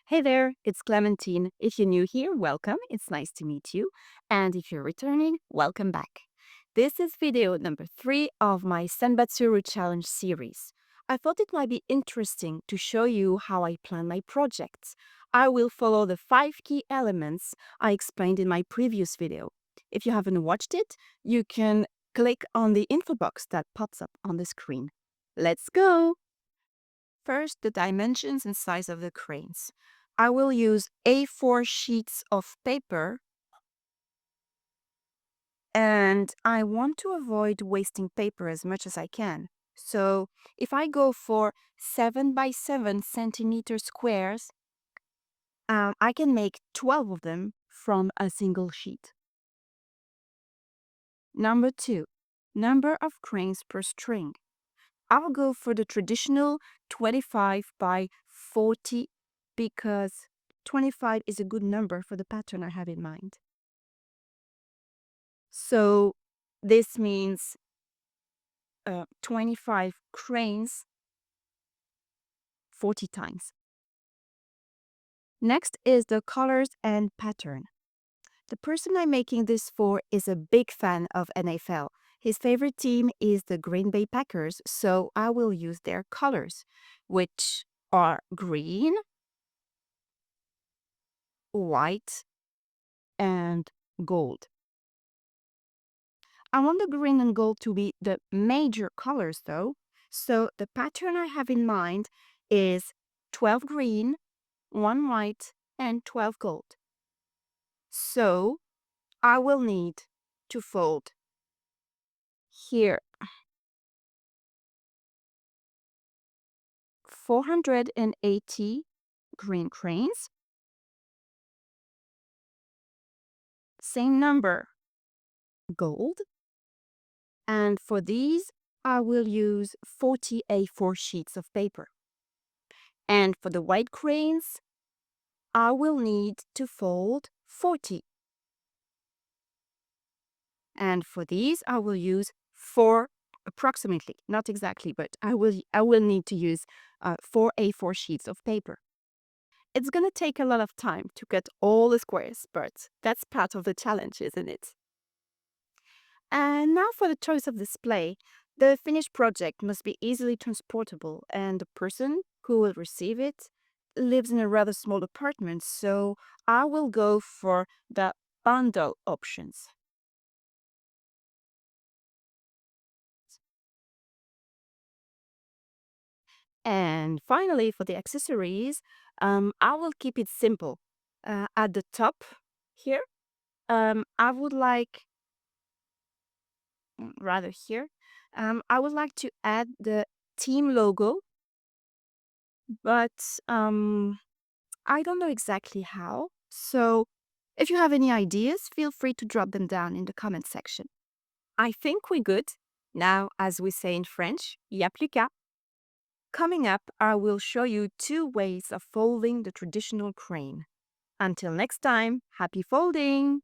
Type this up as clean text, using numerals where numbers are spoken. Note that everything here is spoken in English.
Hey there, it's Clementine. If you're new here, welcome. It's nice to meet you. And if you're returning, welcome back. This is video number 3 of my Senbatsuru Challenge series. I thought it might be interesting to show you how I plan my projects. I will follow the 5 key elements I explained in my previous video. If you haven't watched it, you can click on the info box that pops up on the screen. Let's go! First, the dimensions and size of the cranes. I will use A4 sheets of paper, and I want to avoid wasting paper as much as I can. So if I go for 7 by 7 centimeter squares, I can make 12 of them from a single sheet. Number 2, number of cranes per string. I'll go for the traditional 25 by 40 because 25 is a good number for the pattern I have in mind. So this means 25 cranes 40 times. Next is the colors and pattern. The person I'm making this for is a big fan of NFL. His favorite team is the Green Bay Packers, so I will use their colors, which are green, white, and gold. I want the green and gold to be the major colors though, so the pattern I have in mind is 12 green, 1 white, and 12 gold. So I will need to fold here 480 green cranes, same number gold, and for these I will use 40 A4 sheets of paper. And for the white cranes, I will need to fold 40. And for these, I will use 4 approximately, not exactly, but I will need to use 4 A4 sheets of paper. It's gonna take a lot of time to cut all the squares, but that's part of the challenge, isn't it? And now for the choice of display. The finished project must be easily transportable, and the person who will receive it lives in a rather small apartment, so I will go for the bundle options. And finally, for the accessories, I will keep it simple. At the top here, I would like, rather here, I would like to add the team logo, but I don't know exactly how. So if you have any ideas, feel free to drop them down in the comment section. I think we're good. Now, as we say in French, y a plus qu'à. Coming up, I will show you 2 ways of folding the traditional crane. Until next time, happy folding!